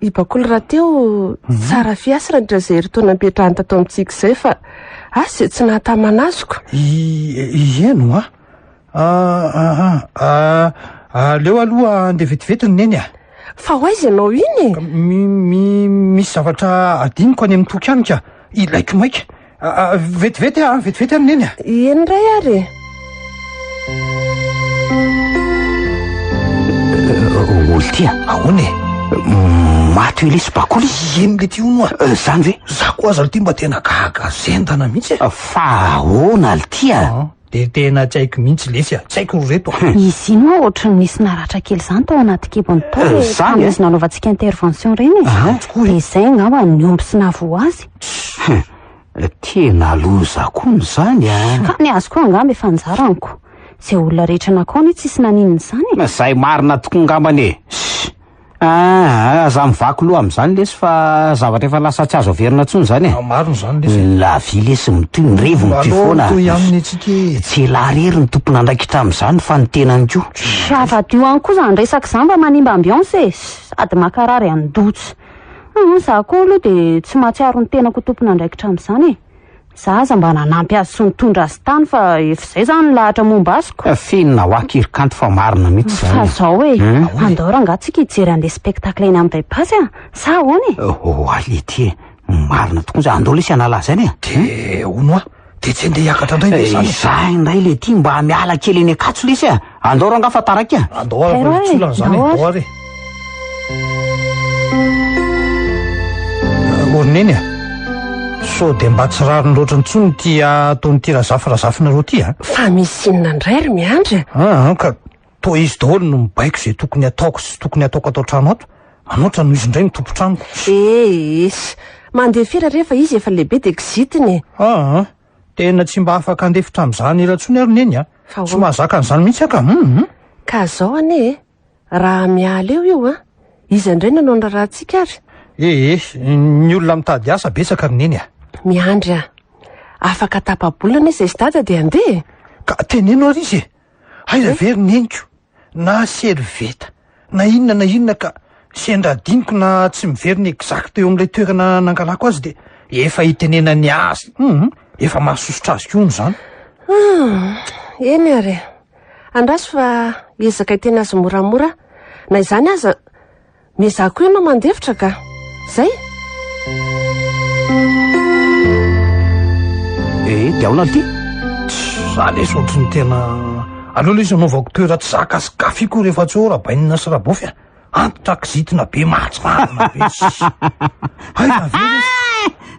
i bakoly raha teo tsara fiasana ndra zay eritona ampetrahany tato amintsika izay fa asy tsy nahatamanazoko. Ieno aleo aloha andeha vetivetiny neny a? Fa ho aiza ianao iny? Misy zavatra adiniko any amin'ny tokiany ka ilaiko maika. Vetivety any neny a? Eny ray ary. Olo tia? Ahoana e? Maty lesy bakoly? Eny le ty hono a? Zany ve? Za koa aza le ty mba tena gagazentana mihitsy. Fa ahoana le tia? De tena tsy haiko mihitsy lesy a, tsy haiko reto. Izy iny moa ohatry ny misy naratra kely zany tao anaty kibony tao zany izy nanaovantsika intervention reny de izay ngamba niomby sy nahavoa azy. Tena loza koa zany a. Ka ny azo koa ngamba efa njaraniko. Zay olona rehetra nakao ny tsisy nanininy zany. Zay marina tokoa ngambany e. Za mivaky loha amin'izany lesy fa zavatra efa lasa tsy azo averina tsony zany e. Mariny zany lesy. La vie lesy mitoy ny revo mitoy foana. Tsy larery ny tompona andraikitra amin'izany fa ny tenany koa. Afa-dio ihany koa zany resaka zany mba manimba ambiance e. Sady makarary andotsy. Za koa aloha de tsy mahatsiaro ny tenako tompona andraikitra amin'izany e. Zaza mba nanampy azy sy nitondra azy tany fa efa izay zany lahatra momba azoko. Finina ho akirikanto fa marina mihitsy zany. Fa zao e, andao rangatsika hijery an'ilay spectacle eny amin'ny basy a. Sa ahoana e? Alety marina tokoa zay andao lesy anala zany e. De hono a? De tsy andeha hiakatra indray le zany. Zay indray le ty mba miala kely eny akatso lesy a. Andao ranga fa taraka a. Andao ara fa tsolana zany e. Andao ara e. Orineny a? So de mba tsy rariny loatra ntsony ty ataony ty razafirazafina ty a? Fa misy inona indray ry miandry. Ka toa izy daholo no mibaiko zay tokony ataoko sy tokony ataoko atao trano ato. Manoatra no izy indray mitopy tranoko. Esy mandeha firy rehefa izy efa lehibe de exitiny. Tena tsy mba afaka andefitra amin'izany elatsony ary neny a. Tsy mahazaka an'izany mihitsy aka. Ka zao ane raha miala eo a izy indray nanao ny rahantsika ary. Ny olona mitady asa betsaka ry neny a. Miandry a afaka tapabolana izy sy dada de andeha. Ka teneno ary izy e. Aiza very neniko na serveta na inona ka sendra diniko na tsy miveriny exact eo amin'ilay toerana nangalako azy de efa hitenena ny azy. Efa mahasosotra azy koa zany. Eny ary andraso fa ezaka hitena azy moramora na izany aza mezako ianao mandefitra ka zay. de aona ty za lesy ohatrany tena aloha lesy anaovako toera tsy zakasikafiako rehefa tsy ora bainina sy rabofy antitra kizitina be mahatsimarina be hay avy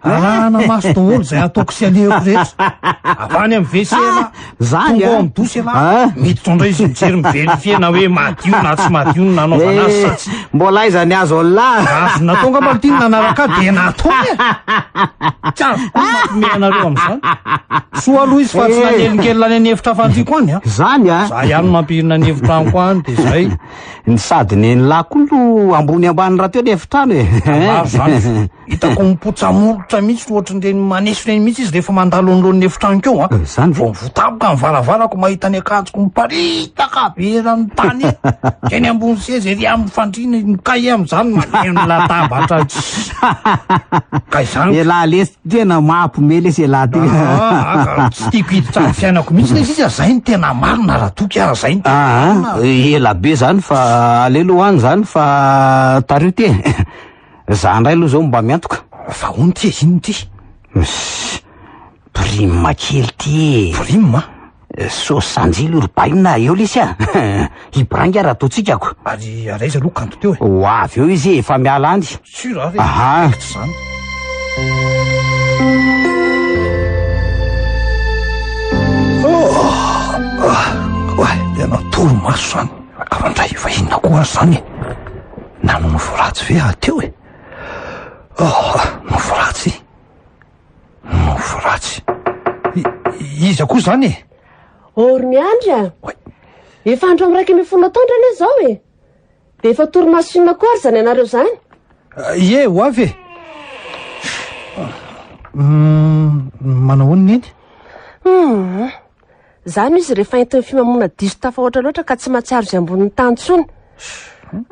arahana maso daholo zay ataoko sy alehako rehetra avany amin'ny vesela zany tonga ao amin'ny dosy ala miditra indray izy mijery miverifena hoe madio na tsy madio no nanaovana azy sa tsy mbola aizany azo alla azo natonga malotiny nanaraka de natao tsy azoko mampime anareo amin'izany soa aloha izy fa tsy nanelinkelina any anevitra fantiako any zany za ihany mampirina ny evitrano any de zay ny sady ny lakolo ambony ambany raha teo ny evitrano maro zany hitako mipotsamolotra mihitsy ohatran'ireny maneso reny mihitsy izy rehefa mandalo anoloan'ny evitrano keo zany vao mivotaboka mivaravarako mahita ny akanjoko miparitaka be ran'ny tany keny ambony seza ery amin'ny fandrina ny kay amin'izany maneno latabatra ka izany elahy lesy tena mampomely esy elahy ty tsy tiako hiditra ny fiainako mihitsy le izy zay ny tena marina raha toky ara zay ny ela be zany fa aleloany zany fa tario ty za ndray aloha zao mba miantoka fa ony ty ino ty prime kely ty prime sosy sanjily robaina eo lesy hibrangy raha ataotsika ako ary araiza aloha kanto teo ho avy eo izy efa miala any sura rehetra zany tena toromaso zany avandray fa inona koa azy zany nano novoratsy ve ateo novoratsy iza koa zany ory miandry efa andro am'raiky mifono taondra ane zao de efa toromaso inona koa ary zany anareo zany ie ho avy manao honiny eny zany izy rehefa entin'ny fimamona diso tafahoatra loatra ka tsy matsiaro zay ambonin'ny tantsony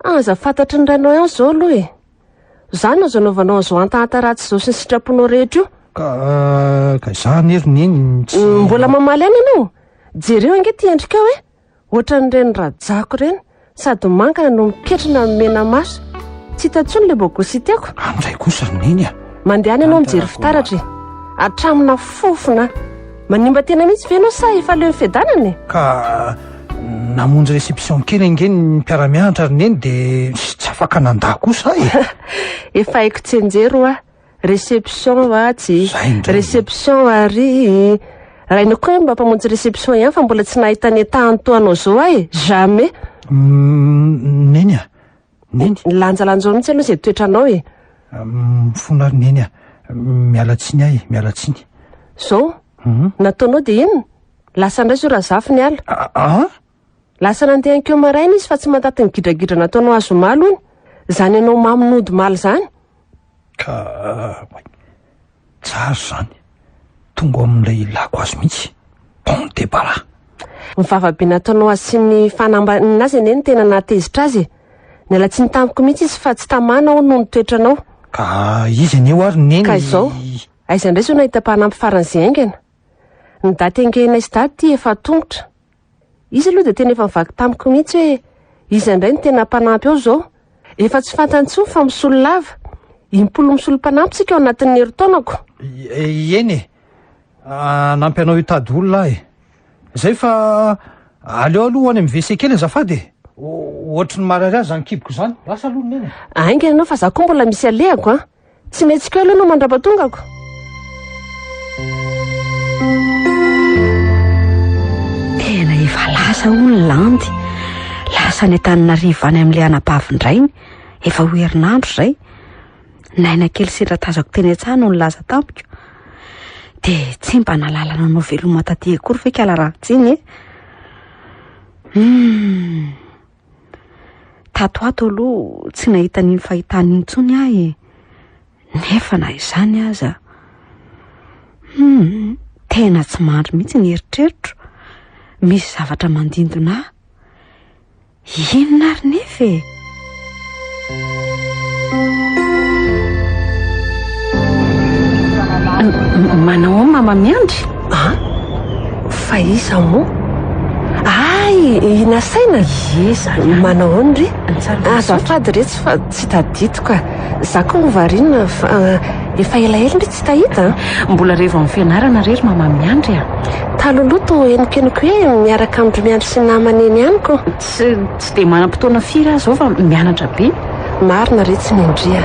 aza fantatry ny rainao ihany zao aloha zany azo anaovanao azo antahantaratsy zao sy ny sitraponao rehetra io ka izany ery neny mbola mamaly any ianao jereo ange ty endrikao ohatran'ireny rajako reny sady mankana no miketrina mena maso tsy hitatsony le bogositiako am'izay kosa neny mandeha any ianao mijery fitaratra atramina fofona manimba tena mihitsy ve anao sa efa leo fiadanany ka namonjy réception kely angeny ny mpiara-mianatra ry neny de tsy afaka nanda kosa efa haiko tsenjero réception tsy réception ary raina koa mba mpamonjy réception ihany fa mbola tsy nahitany tahantoanao zao jamais neny neny lanjalanjao mihitsy aloha zay toetranao mifona ry neny mialatsiny mialatsiny zao nataonao de ino lasa indray so raha zafy ny ala lasa nandehankeo maraina izy fa tsy mantaty ny gidragidra nataonao azo malo iny zany ianao maminody maly zany ka tsara zany tonga amin'ilay ilako azy mihitsy bon debara mivavabe nataonao azy sy ny fanambanina azy eny tena nahatezitra azy ny ala tsy ny tamiko mihitsy izy fa tsy tamanao noho ny toetranao ka izy aneo ary neny ka izao aiza indray so nahita mpanampy faran'izay aingana ny daty angenay sy daty ty efa tongotra izy aloha de tena efa mivaky tamiko mihitsy hoe izy indray ny tena mpanampy ao zao efa tsy fantantsony fa misolo lava impolo misolo mpanampy tsika ao anatin'ny herintaonako eny nampy anao hitady olona zay fa aleo aloha any amin'ny WC kely azafady ohatry ny marary azy zany kiboko zany lasa aloha neny aingana anao fa za koa mbola misy alehako tsy metsika aloha no mandrapatongako tena efa lasa olona andy lasa ny Antananarivo any amin'ilay anabavin-drainy efa ho herinandro zay naina kely siratazako teny an-tsaha no nilaza tamiko de tsy mba nalalana anao veloma taty akory fe kala raha tsiny tatoato aloha tsy nahita niny fahitany intsony nefa na izany aza tena tsy mandry mihitsy ny eritreritro misy zavatra mandindona inona ary nefa manao mama miandry fa iza moa nasaina iza manao ry azafady retsy fa tsy taditoka za koa mivarinina efa elaela ry tsy tahita mbola rehefa amin'ny fianarana rery mama miandry a taloloto enokeniko hoe miaraka amindry miandry sy namaneny ihanyko tsy dia manam-potoana firy azy ao fa mianatra be marina re tsy mindria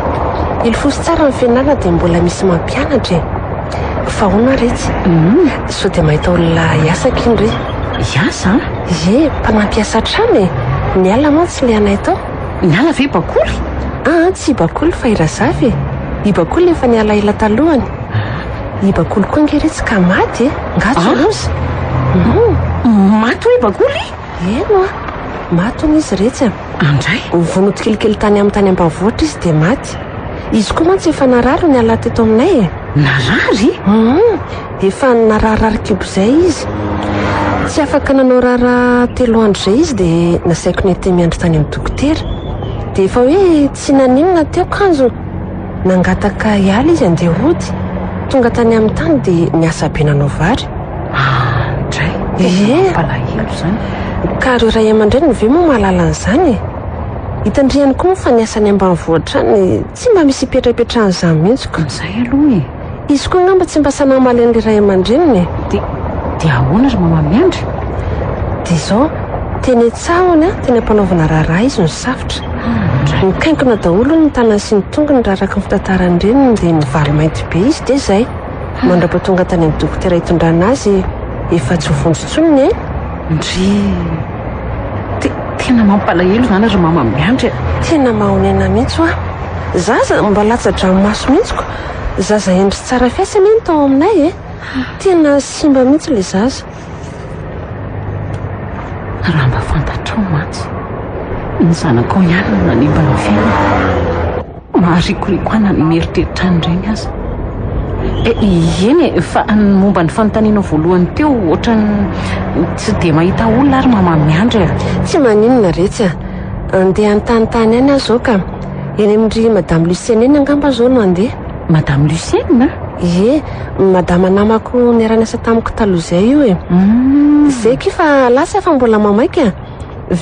ilofosy tsara ny fianarana dia mbola misy mampianatra fa hoana retsy so dia mahita olona iasaka iny re iasa ye mpanampiasa trano miala moa tsy le anay tao miala ve bakoly tsy bakoly fa irazavy i bakoly efa niala ela talohany i bakoly koa ngeretsy ka maty ngatsolozy maty hoe bakoly eno maty hony izy retsy andray vonoto kelikely tany amin'ny tany ambanivohitra izy dia maty izy koa mantsy efa narary ny ala teto aminay narary efa nararary kibo izay izy tsy afaka nanao rara 3 andro izay izy dia nasaiko ny te miandry tany amin'ny dokotera dia efa hoe tsy naninona teo kanjo nangataka iala izy andeha hody tonga tany amin'ny tany dia niasa be nanao vary ndray palahelo izany ka reo ray aman-dreny ny ve moa mahalala an'izany hitandriany koa moa fa niasany ambanivohitra any tsy mba misy ipetrapetrahan'izany mihitsiko izay aloha izy koa ngamba tsy mba sanamalen'le ray aman-dreniny dia ahoana ry mama miandry dia izao teny etsahony teny ampanaovana raharaha izy ny safotra nikaingona daholo ny tanany sy ny tongony raha araka ny fitantarany reniny dia nivaly mainty be izy dia izay mandrapatonga tany amin'ny dokotera hitondrana azy efa tsy hofondrotsoniny ndry tena mampalahelo izany ry mama miandry tena mahonena mihitsy oa zaza mba latsa-dranomaso mihitsiko zaza endry tsara fiasa mihny tao aminay tena simba mihitsy le zaza raha mba fantatrao mantsy ny zanakao ihany no nanimba ny fiaina maharikoriko ana ny mieritreritra ny reny aza eny fa momba ny fanontaniana voalohany teo ohatrany tsy dia mahita olona ary mama miandry tsy maninona retsy andeha anytanitany any azy zao ka eny amindry madame Lucienne eny angamba zao no andeha madame Lucienne ye madama namako niara-niasa tamiko taloha izay io izay kifa lasa fa mbola mamaika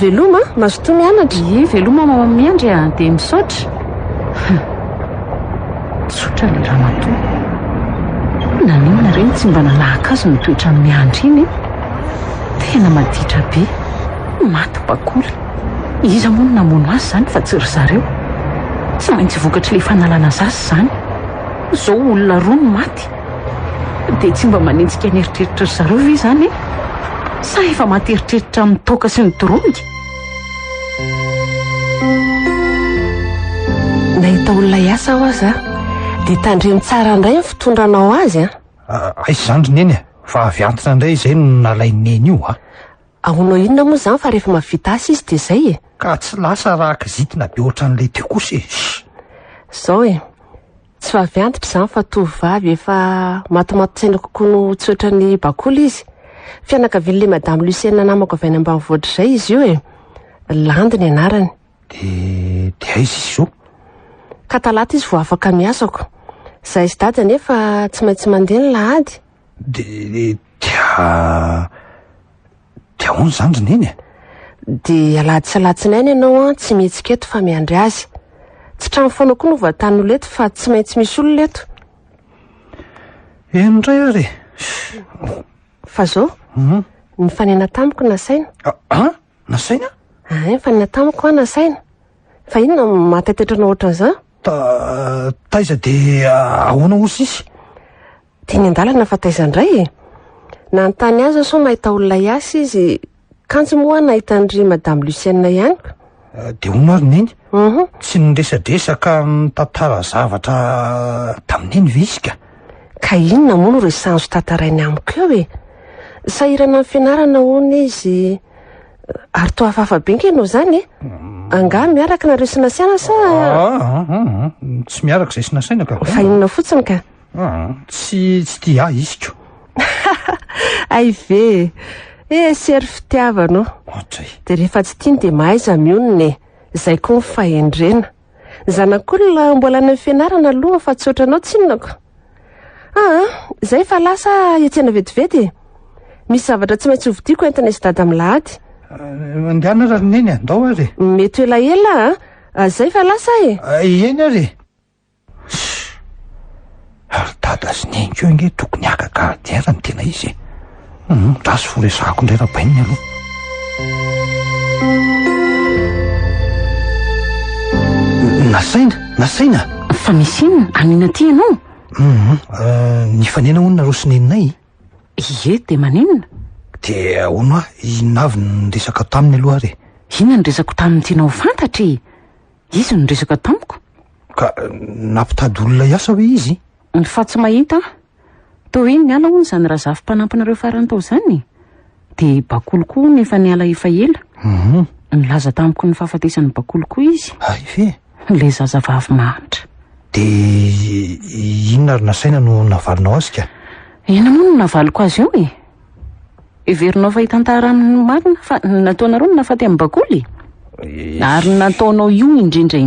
veloma mazotoa mianatra veloma mama miandry dia misaotra tsotra le ramatoa naninona reny tsy mba nalahaka azy mitoetra ny miandry iny tena maditra be maty bakoly iza moa no namono azy izany fa tsy ry zareo tsy maintsy vokatry le fanalana zazy izany izao olona roa no maty dia tsy mba manentsika ny eritreritra ry zareo ve izany sa efa maty eritreritra amin'ny toaka sy ny doronga nahita olona iasa aho azy dia tandreny tsara indray ny fitondranao azy aisy zandry neny fa avy antitra indray izay no nalaineny io ahonao inona moa izany fa rehefa mavita asa izy dia izay ka tsy lasa raha kizitina be ohatran'ilay teo kosa izao tsy fa avy antitra izany fa tovavy efa matomatotsaina kokoa no tsy ohatran'ny bakoly izy fianakavian'le madame Lucienne namako avy any ambanivohitra izay izy io Landy ny anarany dia aizy izy zao ka talata izy vao afaka miasako zahay sy dady anefa tsy maintsy mandeha ny lahady dia hono zandry neny dia alahady sy alatsinainy ianao tsy mihetsika eto fa miandry azy tsy trano foana koa no voatan'olo eto fa tsy maintsy misy olona eto indray ary fa zao ny fanena tamiko nasaina nasaina ny fanena tamiko nasaina fa inona mahataitetrana ohatran'izao taiza dia ahoana osy izy teny an-dalana fa taiza indray nanontany azy so mahita olona iasa izy kanjy moa nahitandry madame Lucienne ihany dia hono ary neny tsy niresadresaka mitantara zavatra tamin'eny ve izy ka inona moa no resanjo tantarainy amiko eo sahirana amin'ny fianarana hono izy ary toa hafahafa be nkenao zany anga miaraka nareo sy nasiana sa tsy miaraka izay sy nasaina ka fa inona fotsiny ka tsy tia izyko ay ve sery fitiavana dia rehefa tsy tiany dia mahaiza mionona izay koa mifahendrena zanak'olona mbola ny fianarana aloha fa tsy ohatranao tsinonako izay fa lasa etsena vetivety misy zavatra tsy maintsy hovidiako entana izy dady amin'ny lahady andehana raha neny andao ary mety elaela izay fa lasa eny ary dada sy ny enkeo nge tokony akagardera ny tena izy rasy foresako indray rabaininy aloha. nasaina fa misy inona anina ty ianao? Ny fanena honona rosineninaay ie de maninona? de ahoana inona avy nyresaka taminy aloha ary? Inona ny resako taminy tianao fantatry? Izy no resaka tamiko? Ka nampitady olona iasa hoe izy? Ny fa tsy mahita to iny ny ala hono izany raha zafim-panampinareo farany tao izany de bakoloko nefa ny ala efa ela nilaza tamiko ny fahafatesan'ny bakoloko izy ve le zazavavy mahantra. de inona ary nasaina no navalinao azy ka? Ina moa no navaliko azy eo everinao fa hitantara amin'ny marina fa nataonareo no nafaty amin'ny bakoly ary nataonao io indrindra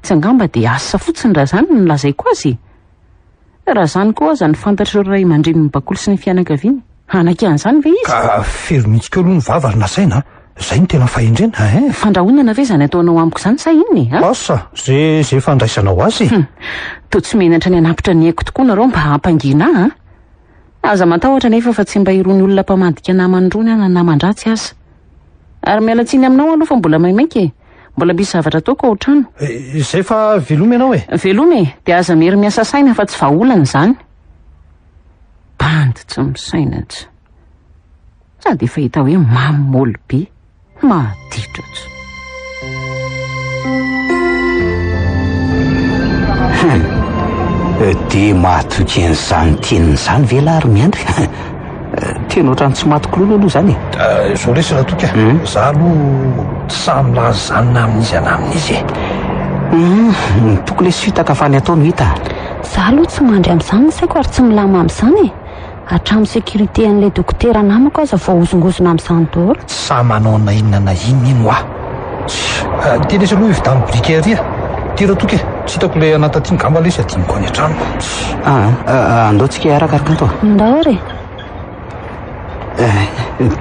tsy angamba de asa fotsiny raha zany no lazaiko azy. Raha zany koa aza ny fantatr'ireo ray aman-drenin'ny bakoly sy ny fianakaviany anakan'izany ve izy? Ka fero mihitsy keo aloha ny vava ary nasaina zay no tena fahendrena fandrahonana ve zany ataonao amiko zany sa inony asa zay fandraisanao azy to tsy menatra ny anampitra ny haiko tokoa nareo mba hampangina aza matahotra nefa fa tsy mba irony olona mpamadika namandrony ana namandratsy aza ary mialatsiny aminao aloha fa mbola maimaika mbola misy zavatra ataoko ao an-trano zay fa velomy ianao velomy de aza mery miasa saina fa tsy vaolana zany bandy tsy misainatsy sady efa hita hoe mamôly be mahaditra tsy de mahatoky an'izany teniny zany ve lary miandry tena ohatrany tsy matokololo aloha zany zao resy raha toka za aloha tsy samy laza zanona amin'izy ana amin'izy tokony sy fitaka fa ny ataony hita za aloha tsy mandry amin'izany saiko ary tsy milama amin'izany hatramy sécurité an'ilay dokotera namako aza vao ozongozona amin'izany daholo tsy sa manao na inona na inona ino tenesy aloha ivida amin'ny brikeria ty raha toka tsy hitako le anatatiany gamba le izy adiniko any an-trano andaotsika arakaraka anto ndao re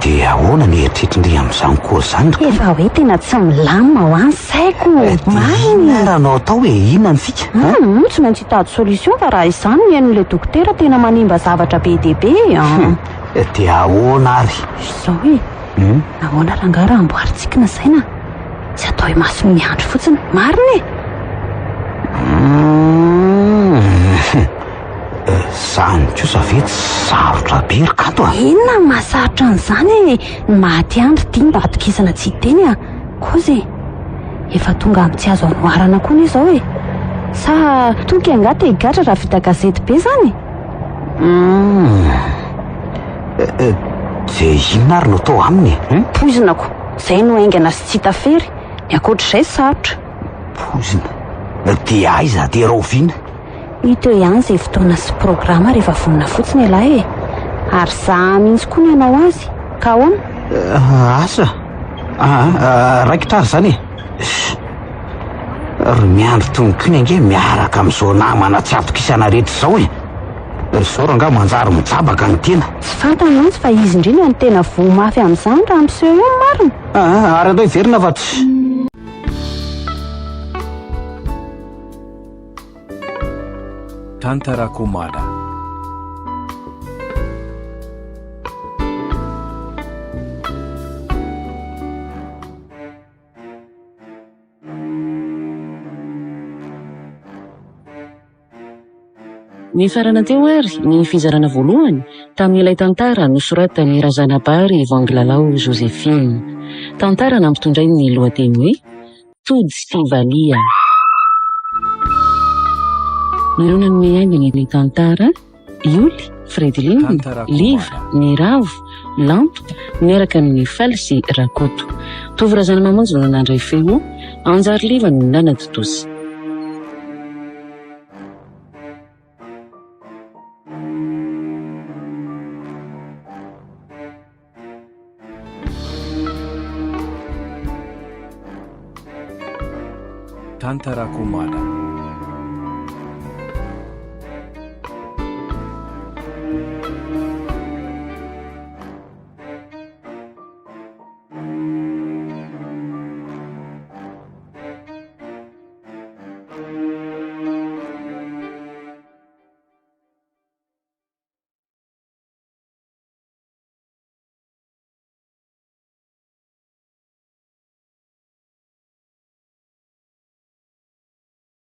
de ahoana ny eritreritrindre amin'izany koa zany efa hoe tena tsy milama ho any saiko marina rahanao atao hoe inona ny fika tsy maintsy hitady solution fa raha izany ny hain'ilay dokotera tena manimba zavatra be dehibe de ahoana ary izao hoe ahoana rangara amboaritsika na saina tsy atao hoe maso miandry fotsiny marina zany kosa ve tsy sarotra be ry kato inona mahasarotra an'izany maty andry tia mba atokisana tsy hiteny kozy efa tonga amin'ny tsy azo anoarana koa ny izao sa toky angata higatra raha vita gazety be zany de inona ary no atao aminy poizinako zay no aingana sy tsy hitafery ny akoatr'izay sarotra poizina de aiza de rahovina hita eo ihany izay fotoana sy programa rehefa vonina fotsiny ilahy ary za mihitsy koa ny anao azy ka ahoana asa raikitra ary zany ry miandry tongoko iny ange miaraka amin'izao namana tsy atokisana rehetra izao ry zao ranga manjary mijabaka ny tena tsy fantany antsy fa izy indrindra ny tena vo mafy amin'izany raha miseho eo marina ary andao hiverina fa tsy Tantarakomada. Ny farana teo ary ny fizarana voalohany tamin'ilay tantara nosoratan'ny razanabary Vangilalao Joséphine. Tantara nampitondray ny lohateny hoe Tody sy Valia. Nirona ny miaingana ny tantara Ioly, Frediliny, Liva, ny Ravo, Lampo, miaraka amin'ny Faly sy Rakoto. Tovy razana mamonjy no nanandray feo Anjary Liva no nanatotosy. Tantarakomada.